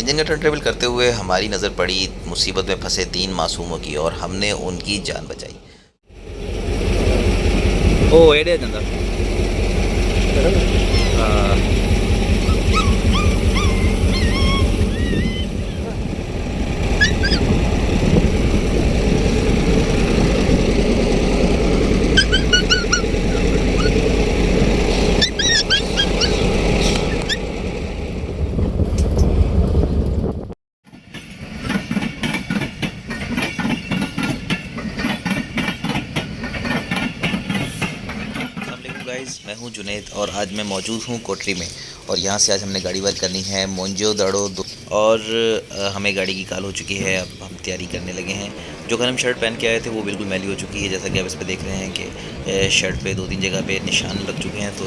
Engine का turn table करते हुए हमारी नज़र पड़ी मुसीबत में फंसे 3 मासूमों की और हमने उनकी जान बचाई। ओ एड़े चंदा गाइस, मैं हूं जुनैद और आज मैं मौजूद हूं कोटरी में और यहां से आज हमने गाड़ी वर्क करनी है मोइंजोदड़ो और हमें गाड़ी की कॉल हो चुकी है। अब हम तैयारी करने लगे हैं। जो कल हम शर्ट पहन के आए थे वो बिल्कुल मैली हो चुकी है, जैसा कि आप इस पर देख रहे हैं कि शर्ट पे 2-3 जगह पे निशान लग चुके हैं। तो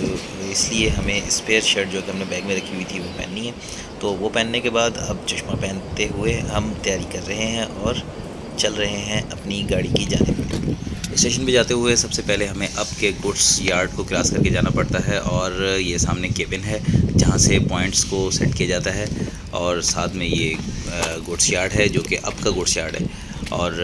इसलिए हमें स्पेयर शर्ट जो कि हमने बैग में रखी हुई थी वो पहननी है। तो वो पहनने के बाद अब चश्मा पहनते हुए हम तैयारी कर रहे हैं और चल रहे हैं अपनी गाड़ी की जानिब। स्टेशन पे जाते हुए सबसे पहले हमें अप के गुड्स यार्ड को क्रॉस करके जाना पड़ता है और ये सामने केबिन है जहाँ से पॉइंट्स को सेट किया जाता है और साथ में ये गुड्स यार्ड है जो कि अप का गुड्स यार्ड है। और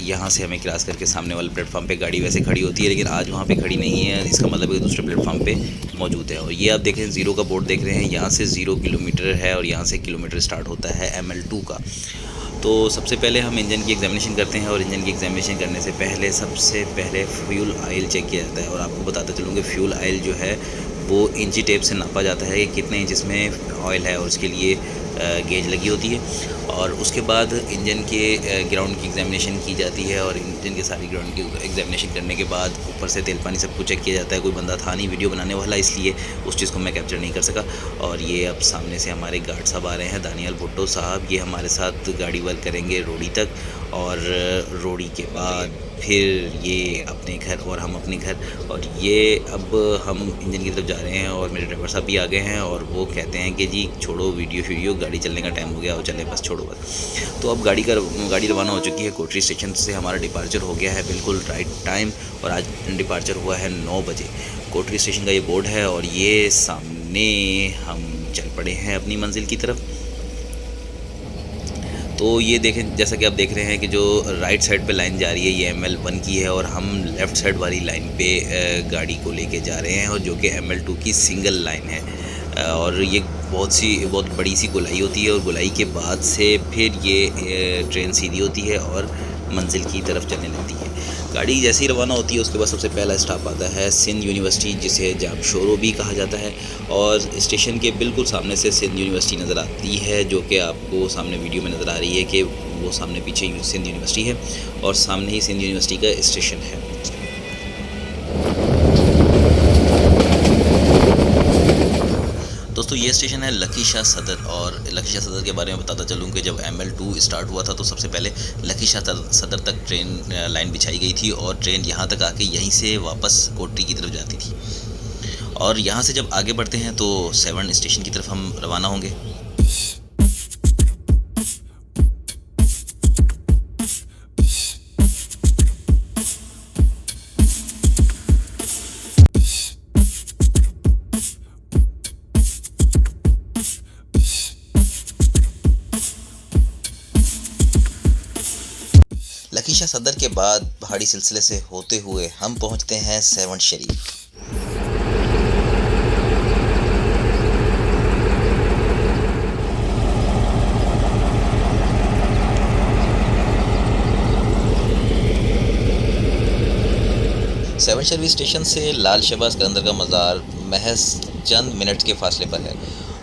यहाँ से हमें क्रॉस करके सामने वाले प्लेटफॉर्म पे गाड़ी वैसे खड़ी होती है, लेकिन आज वहाँ पे खड़ी नहीं है। इसका मतलब है कि दूसरे प्लेटफॉर्म पे मौजूद है। और ये आप देखें ज़ीरो का बोर्ड देख रहे हैं, यहाँ से 0 किलोमीटर है और यहाँ से किलोमीटर स्टार्ट होता है ML2 का। तो सबसे पहले हम इंजन की एग्जामिनेशन करते हैं और इंजन की एग्जामिनेशन करने से पहले सबसे पहले फ्यूल ऑयल चेक किया जाता है। और आपको बताते चलूँ कि फ्यूल ऑयल जो है वो इंची टेप से नापा जाता है कि कितने इंच इसमें ऑयल है और उसके लिए गेज लगी होती है। और उसके बाद इंजन के ग्राउंड की एग्जामिनेशन की जाती है और इंजन के सारी ग्राउंड की एग्जामिनेशन करने के बाद ऊपर से तेल पानी सब कुछ चेक किया जाता है। कोई बंदा था नहीं वीडियो बनाने वाला, इसलिए उस चीज़ को मैं कैप्चर नहीं कर सका। और ये अब सामने से हमारे गार्ड साहब आ रहे हैं, दानियाल भुट्टो साहब। ये हमारे साथ गाड़ी वर्क करेंगे रोड़ी तक और रोड़ी के बाद फिर ये अपने घर और हम अपने घर। और ये अब हम इंजन की तरफ जा रहे हैं और मेरे ड्राइवर साहब भी आ गए हैं और वो कहते हैं कि जी छोड़ो वीडियो गाड़ी चलने का टाइम हो गया और चले बस छोड़ो बस। तो अब गाड़ी रवाना हो चुकी है। कोटरी स्टेशन से हमारा डिपार्चर हो गया है बिल्कुल राइट टाइम और आज डिपार्चर हुआ है 9 बजे। कोटरी स्टेशन का ये बोर्ड है और ये सामने हम चल पड़े हैं अपनी मंजिल की तरफ। तो ये देखें, जैसा कि आप देख रहे हैं कि जो राइट साइड पे लाइन जा रही है ये ML1 की है और हम लेफ़्ट साइड वाली लाइन पे गाड़ी को लेके जा रहे हैं और जो कि ML2 की सिंगल लाइन है। और ये बहुत बड़ी सी गोलाई होती है और गोलाई के बाद से फिर ये ट्रेन सीधी होती है और मंजिल की तरफ चलने लगती है। गाड़ी जैसे ही रवाना होती है उसके बाद सबसे पहला स्टॉप आता है सिंध यूनिवर्सिटी, जिसे जामशोरो भी कहा जाता है। और स्टेशन के बिल्कुल सामने से सिंध यूनिवर्सिटी नज़र आती है, जो कि आपको सामने वीडियो में नज़र आ रही है कि वो सामने पीछे सिंध यूनिवर्सिटी है और सामने ही सिंध यूनिवर्सिटी का स्टेशन है। दोस्तों ये स्टेशन है लकी शाह सदर और लकी शाह सदर के बारे में बताता चलूँ कि जब ML2 स्टार्ट हुआ था तो सबसे पहले लकी शाह सदर तक ट्रेन लाइन बिछाई गई थी और ट्रेन यहाँ तक आके यहीं से वापस कोटरी की तरफ जाती थी। और यहाँ से जब आगे बढ़ते हैं तो 7 स्टेशन की तरफ हम रवाना होंगे। लकी शाह सदर के बाद पहाड़ी सिलसिले से होते हुए हम पहुंचते हैं 7 शरीफ। सेवन शरीफ स्टेशन से लाल शहबाज कलंदर का मज़ार महज चंद मिनट के फासले पर है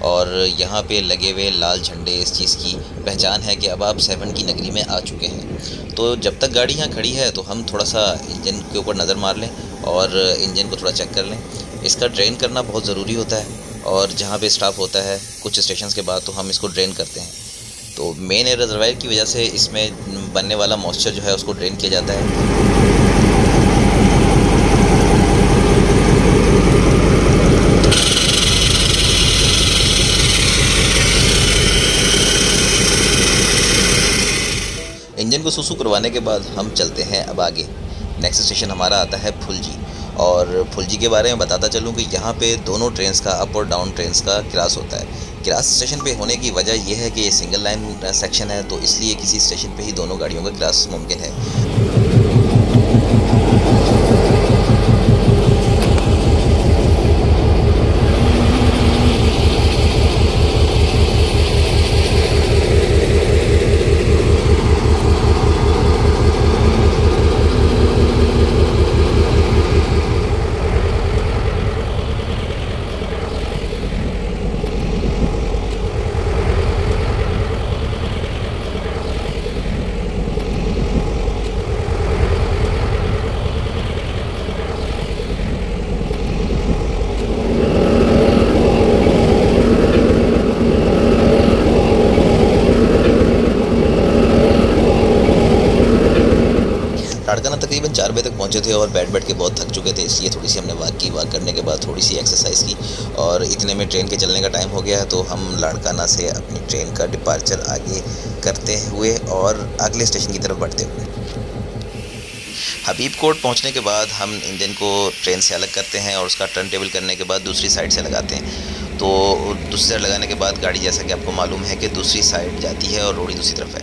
और यहाँ पे लगे हुए लाल झंडे इस चीज़ की पहचान है कि अब आप 7 की नगरी में आ चुके हैं। तो जब तक गाड़ी यहाँ खड़ी है तो हम थोड़ा सा इंजन के ऊपर नज़र मार लें और इंजन को थोड़ा चेक कर लें। इसका ड्रेन करना बहुत ज़रूरी होता है और जहाँ पे स्टॉप होता है कुछ स्टेशन के बाद तो हम इसको ड्रेन करते हैं। तो मेन एयर रिजर्वायर की वजह से इसमें बनने वाला मॉइस्चर जो है उसको ड्रेन किया जाता है। इंजन को सुसु करवाने के बाद हम चलते हैं अब आगे। नेक्स्ट स्टेशन हमारा आता है फुलजी और फुलजी के बारे में बताता चलूँ कि यहाँ पे दोनों ट्रेन्स का अप और डाउन ट्रेन्स का क्रॉस होता है। क्रॉस स्टेशन पे होने की वजह यह है कि ये सिंगल लाइन सेक्शन है, तो इसलिए किसी स्टेशन पे ही दोनों गाड़ियों का क्रॉस मुमकिन है। लाड़काना तकरीबन 4 बजे तक पहुंचे थे और बैठ के बहुत थक चुके थे, इसलिए थोड़ी सी हमने वॉक करने के बाद थोड़ी सी एक्सरसाइज की और इतने में ट्रेन के चलने का टाइम हो गया है। तो हम लाड़काना से अपनी ट्रेन का डिपार्चर आगे करते हुए और अगले स्टेशन की तरफ बढ़ते हुए हबीब कोट पहुंचने के बाद हम इंजन को ट्रेन से अलग करते हैं और उसका टर्न टेबल करने के बाद दूसरी साइड से लगाते हैं। तो दूसरी साइड लगाने के बाद गाड़ी, जैसा कि आपको मालूम है, कि दूसरी साइड जाती है और रोड़ी दूसरी तरफ है।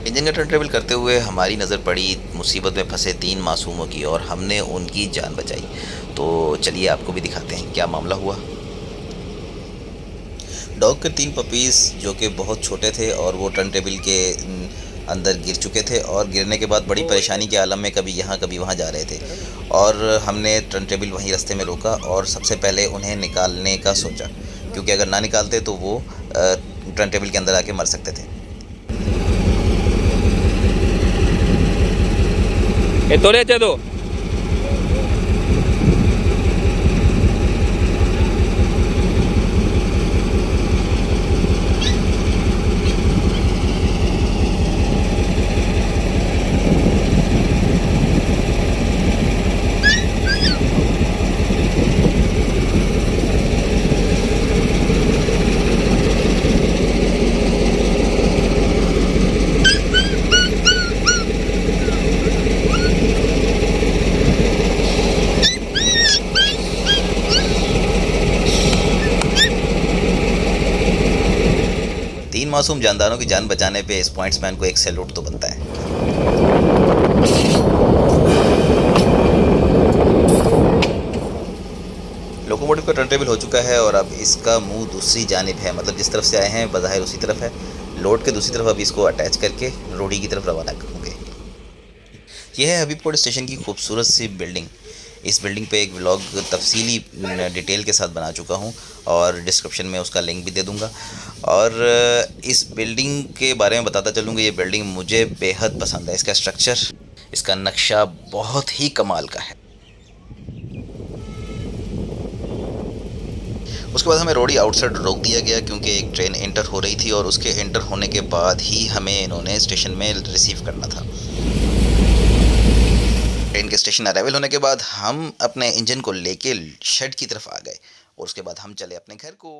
इंजन का टर्न टेबल करते हुए हमारी नज़र पड़ी मुसीबत में फंसे 3 मासूमों की और हमने उनकी जान बचाई। तो चलिए आपको भी दिखाते हैं क्या मामला हुआ। डॉग के 3 पपीज़ जो कि बहुत छोटे थे और वो टर्न टेबल के अंदर गिर चुके थे और गिरने के बाद बड़ी परेशानी के आलम में कभी यहाँ कभी वहाँ जा रहे थे और हमने टर्न टेबल वहीं रास्ते में रोका और सबसे पहले उन्हें निकालने का सोचा, क्योंकि अगर ना निकालते तो वो टर्न टेबल के अंदर आके मर सकते थे। Esto le eché 3 मासूम जानदारों की जान बचाने पे इस पॉइंट्समैन को एक सैल्यूट तो बनता है। लोकोमोटिव का टर्न टेबल हो चुका है और अब इसका मुंह दूसरी जानिब है, मतलब जिस तरफ से आए हैं बज़ाहिर उसी तरफ है। लोड के दूसरी तरफ अब इसको अटैच करके रोडी की तरफ रवाना होंगे। यह है हबीबकोट स्टेशन की खूबसूरत सी बिल्डिंग। इस बिल्डिंग पे एक व्लॉग तफसीली डिटेल के साथ बना चुका हूँ और डिस्क्रिप्शन में उसका लिंक भी दे दूँगा। और इस बिल्डिंग के बारे में बताता चलूँगा, ये बिल्डिंग मुझे बेहद पसंद है। इसका स्ट्रक्चर, इसका नक्शा बहुत ही कमाल का है। उसके बाद हमें रोडी आउटसाइड रोक दिया गया क्योंकि एक ट्रेन एंटर हो रही थी और उसके एंटर होने के बाद ही हमें इन्होंने स्टेशन में रिसीव करना था। ट्रेन के स्टेशन अराइवल होने के बाद हम अपने इंजन को लेके शेड की तरफ आ गए और उसके बाद हम चले अपने घर को।